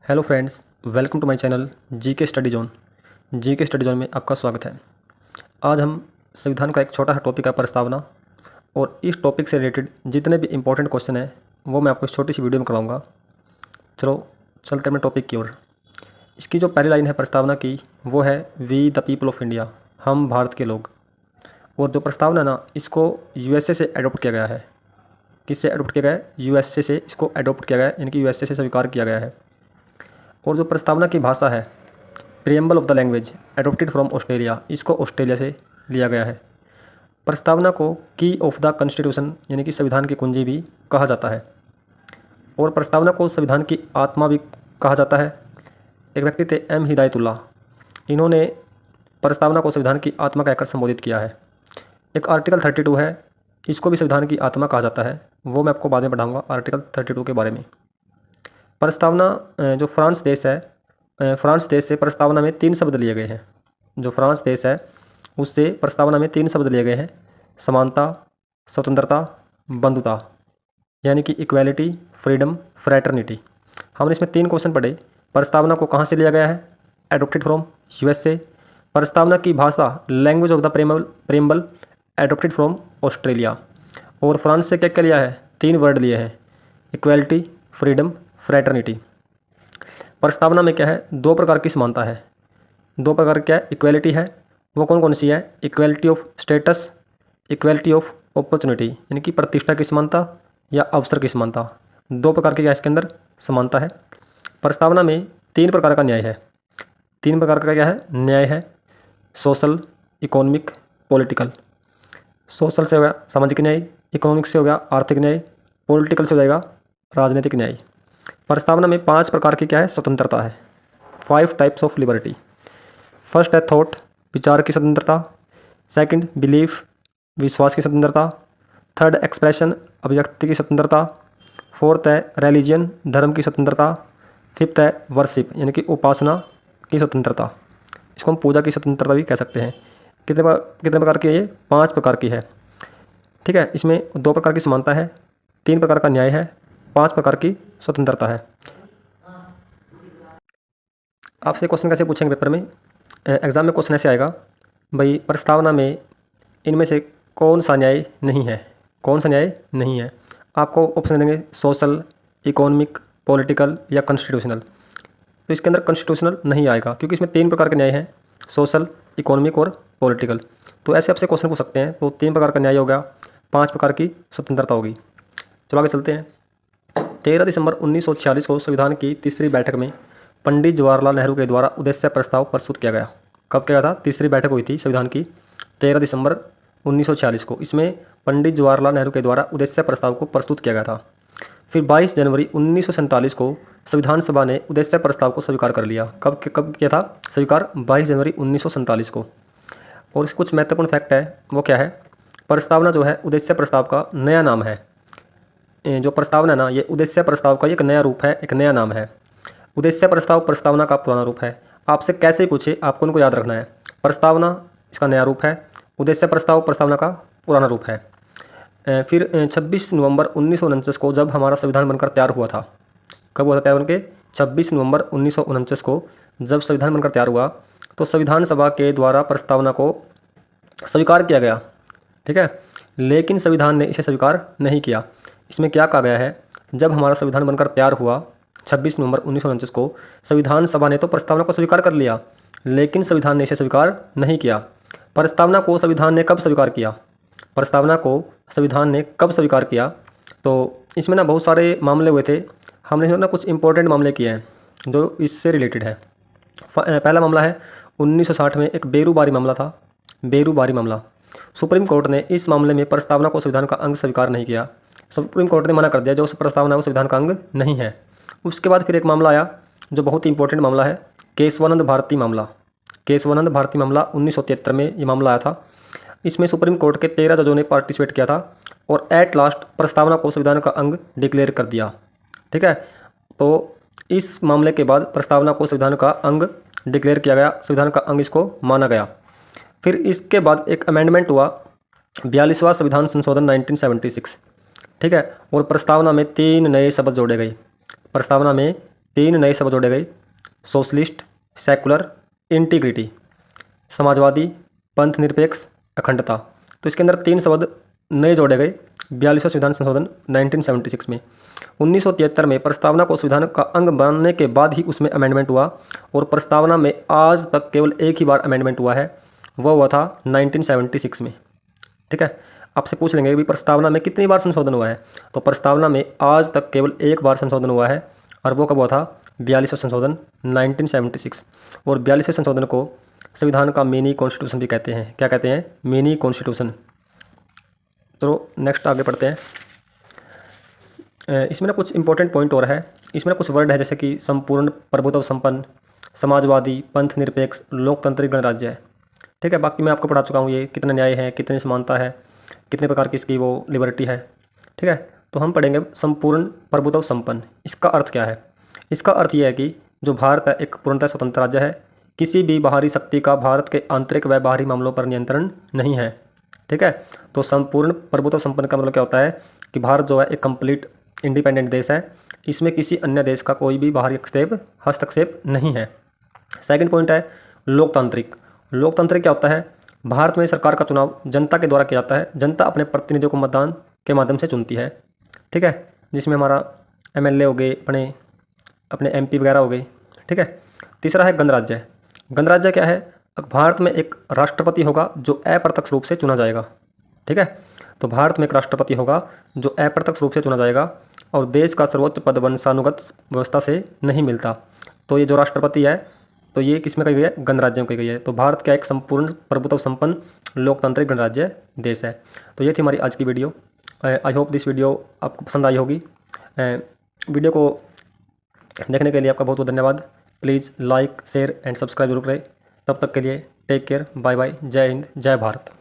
Hello friends, welcome to my channel GK study zone. GK study zone में आपका स्वागत है। आज हम संविधान का एक छोटा सा टॉपिक है प्रस्तावना, और इस टॉपिक से रिलेटेड जितने भी इंपॉर्टेंट क्वेश्चन हैं वो मैं आपको इस छोटी सी वीडियो में करवाऊंगा। चलो चलते हैं टॉपिक की ओर। इसकी जो पहली लाइन है प्रस्तावना की वो है we the people of India, हम भारत के लोग। और जो प्रस्तावना है ना, इसको यूएसए से एडोप्ट किया गया है। किससे एडोप्ट किया गया है? यूएसए से इसको एडोप्ट किया गया है, यानी कि यूएसए से स्वीकार किया गया है। और जो प्रस्तावना की भाषा है, preamble of the language adopted from Australia, इसको ऑस्ट्रेलिया से लिया गया है। प्रस्तावना को की ऑफ द कॉन्स्टिट्यूशन यानी कि संविधान की कुंजी भी कहा जाता है, और प्रस्तावना को संविधान की आत्मा भी कहा जाता है। एक व्यक्ति थे एम हिदायतुल्लाह, इन्होंने प्रस्तावना को संविधान की आत्मा कहकर संबोधित किया है। एक आर्टिकल 32 है, इसको भी संविधान की आत्मा कहा जाता है, वो मैं आपको बाद में पढ़ाऊँगा आर्टिकल 32 के बारे में। प्रस्तावना जो फ्रांस देश है, फ्रांस देश से प्रस्तावना में 3 शब्द लिए गए हैं। जो फ्रांस देश है उससे प्रस्तावना में 3 शब्द लिए गए हैं: समानता, स्वतंत्रता, बंधुता, यानी कि इक्वालिटी, फ्रीडम, फ्रैटर्निटी। हमने इसमें 3 क्वेश्चन पढ़े। प्रस्तावना को कहाँ से लिया गया है? Adopted from USA. प्रस्तावना की भाषा language of the preamble adopted from Australia. और फ्रांस से क्या क्या लिया है? 3 वर्ड लिए हैं: इक्वालिटी, फ्रीडम, फ्रैटर्निटी। प्रस्तावना में क्या है? 2 प्रकार की समानता है। 2 प्रकार क्या है? इक्वालिटी है। वो कौन कौन सी है? Equality of status, equality of opportunity, यानी कि प्रतिष्ठा की समानता या अवसर की समानता। 2 प्रकार की क्या इसके अंदर समानता है। प्रस्तावना में 3 प्रकार का न्याय है। 3 प्रकार का क्या है? न्याय है। Social, economic, political. सोशल से हो गया सामाजिक न्याय, इकोनॉमिक से हो गया आर्थिक न्याय, पॉलिटिकल से हो जाएगा राजनीतिक न्याय। प्रस्तावना में 5 प्रकार की क्या है? स्वतंत्रता है। 5 टाइप्स ऑफ लिबर्टी। फर्स्ट है थॉट, विचार की स्वतंत्रता। सेकंड बिलीफ, विश्वास की स्वतंत्रता। थर्ड एक्सप्रेशन, अभिव्यक्ति की स्वतंत्रता। फोर्थ है रिलीजन, धर्म की स्वतंत्रता। फिफ्थ है वर्शिप, यानी कि उपासना की स्वतंत्रता। इसको हम पूजा की स्वतंत्रता भी कह सकते हैं। कितने प्रकार की है ये? 5 प्रकार की है। ठीक है, इसमें 2 प्रकार की समानता है, 3 प्रकार का न्याय है, 5 प्रकार की स्वतंत्रता है। आपसे क्वेश्चन कैसे पूछेंगे पेपर में? एग्ज़ाम में क्वेश्चन ऐसे आएगा, भाई प्रस्तावना में इनमें से कौन सा न्याय नहीं है? कौन सा न्याय नहीं है? आपको ऑप्शन देंगे सोशल, इकोनॉमिक, पॉलिटिकल या कॉन्स्टिट्यूशनल। तो इसके अंदर कॉन्स्टिट्यूशनल नहीं आएगा, क्योंकि इसमें 3 प्रकार के न्याय हैं: सोशल, इकोनॉमिक और पॉलिटिकल। तो ऐसे आपसे क्वेश्चन पूछ सकते हैं। तो 3 प्रकार का न्याय हो गया, 5 प्रकार की स्वतंत्रता होगी। चलो आगे चलते हैं। 13 दिसंबर 1946 को संविधान की तीसरी बैठक में पंडित जवाहरलाल नेहरू के द्वारा उद्देश्य प्रस्ताव प्रस्तुत किया गया। कब किया गया था? तीसरी बैठक हुई थी संविधान की 13 दिसंबर 1946 को। इसमें पंडित जवाहरलाल नेहरू के द्वारा उद्देश्य प्रस्ताव को प्रस्तुत किया गया था। फिर 22 जनवरी 1947 को संविधान सभा ने उद्देश्य प्रस्ताव को स्वीकार कर लिया। कब किया था स्वीकार? 22 जनवरी 1947 को। और इसके कुछ महत्वपूर्ण फैक्ट है, वो क्या है? प्रस्तावना जो है उद्देश्य प्रस्ताव का नया नाम है। जो प्रस्तावना है ना, ये उद्देश्य प्रस्ताव का एक नया रूप है, एक नया नाम है। उद्देश्य प्रस्ताव प्रस्तावना का पुराना रूप है। आपसे कैसे ही पूछे आपको उनको याद रखना है। प्रस्तावना इसका नया रूप है, उद्देश्य प्रस्ताव प्रस्तावना का पुराना रूप है। फिर 26 नवंबर 1949 को जब हमारा संविधान बनकर तैयार हुआ था। कब हुआ था तैयार बनके? 26 नवंबर 1949 को जब संविधान बनकर तैयार हुआ, तो संविधान सभा के द्वारा प्रस्तावना को स्वीकार किया गया। ठीक है, लेकिन संविधान ने इसे स्वीकार नहीं किया। इसमें क्या कहा गया है? जब हमारा संविधान बनकर तैयार हुआ 26 नवंबर 1949 को, संविधान सभा ने तो प्रस्तावना को स्वीकार कर लिया, लेकिन संविधान ने इसे स्वीकार नहीं किया। प्रस्तावना को संविधान ने कब स्वीकार किया? प्रस्तावना को संविधान ने कब स्वीकार किया? तो इसमें ना बहुत सारे मामले हुए थे। हमने ना कुछ इंपॉर्टेंट मामले किए हैं जो इससे रिलेटेड है। पहला मामला है 1960 में एक बेरूबारी मामला था। बेरूबारी मामला, सुप्रीम कोर्ट ने इस मामले में प्रस्तावना को संविधान का अंग स्वीकार नहीं किया। सुप्रीम कोर्ट ने मना कर दिया, जो प्रस्तावना वो संविधान का अंग नहीं है। उसके बाद फिर एक मामला आया जो बहुत ही इंपॉर्टेंट मामला है, केशवानंद भारती मामला। केशवानंद भारती मामला 1973 में ये मामला आया था। इसमें सुप्रीम कोर्ट के 13 जजों ने पार्टिसिपेट किया था और एट लास्ट प्रस्तावना को संविधान का अंग डिक्लेयर कर दिया। ठीक है, तो इस मामले के बाद प्रस्तावना को संविधान का अंग डिक्लेयर किया गया, संविधान का अंग इसको माना गया। फिर इसके बाद एक अमेंडमेंट हुआ, 42वां संविधान संशोधन 1976। ठीक है, और प्रस्तावना में 3 नए शब्द जोड़े गए। प्रस्तावना में 3 नए शब्द जोड़े गए, सोशलिस्ट, सेकुलर, इंटीग्रिटी, समाजवादी, पंथ निरपेक्ष, अखंडता। तो इसके अंदर 3 शब्द नए जोड़े गए 42वें संविधान संशोधन 1976 में। 1973 में प्रस्तावना को संविधान का अंग बनने के बाद ही उसमें अमेंडमेंट हुआ, और प्रस्तावना में आज तक केवल एक ही बार अमेंडमेंट हुआ है, वह हुआ था 1976 में। ठीक है, आपसे पूछ लेंगे कि प्रस्तावना में कितनी बार संशोधन हुआ है, तो प्रस्तावना में आज तक केवल एक बार संशोधन हुआ है, और वो कब हुआ था? 42वां संशोधन 1976। और 42वें संशोधन को संविधान का मिनी कॉन्स्टिट्यूशन भी कहते हैं। क्या कहते हैं? Mini constitution. तो नेक्स्ट आगे पढ़ते हैं। इसमें ना कुछ इंपॉर्टेंट पॉइंट और है, इसमें कुछ वर्ड है जैसे कि संपूर्ण, प्रभुत्व संपन्न, समाजवादी, पंथ निरपेक्ष, लोकतांत्रिक गणराज्य है। ठीक है, बाकी मैं आपको पढ़ा चुका हूँ ये कितने न्याय है, कितनी समानता है, कितने प्रकार की इसकी वो लिबर्टी है। ठीक है, तो हम पढ़ेंगे संपूर्ण प्रभुत्व संपन्न। इसका अर्थ क्या है? इसका अर्थ ये है कि जो भारत है एक पूर्णतः स्वतंत्र राज्य है, किसी भी बाहरी शक्ति का भारत के आंतरिक व बाहरी मामलों पर नियंत्रण नहीं है। ठीक है, तो संपूर्ण प्रभुत्व संपन्न का मतलब क्या होता है कि भारत जो है एक कंप्लीट इंडिपेंडेंट देश है, इसमें किसी अन्य देश का कोई भी बाहरी हस्तक्षेप नहीं है। सेकंड पॉइंट है लोकतांत्रिक। लोकतांत्रिक क्या होता है? भारत में सरकार का चुनाव जनता के द्वारा किया जाता है, जनता अपने प्रतिनिधियों को मतदान के माध्यम से चुनती है। ठीक है, जिसमें हमारा MLA हो गए, अपने MP वगैरह हो गए। ठीक है, तीसरा है गणराज्य। गणराज्य क्या है? भारत में एक राष्ट्रपति होगा जो अप्रत्यक्ष रूप से चुना जाएगा। ठीक है, तो भारत में एक राष्ट्रपति होगा जो अप्रत्यक्ष रूप से चुना जाएगा, और देश का सर्वोच्च पद वंशानुगत व्यवस्था से नहीं मिलता। तो ये जो राष्ट्रपति है, तो ये किसमें कही गई है? गणराज्य में कही गई है। तो भारत का एक संपूर्ण प्रभुत्व संपन्न लोकतांत्रिक गणराज्य देश है। तो ये थी हमारी आज की video. I hope this video आपको पसंद आई होगी। वीडियो को देखने के लिए आपका बहुत बहुत धन्यवाद। Please like, share and subscribe जरूर करें। तब तक के लिए टेक केयर, बाय बाय, जय हिंद, जय भारत।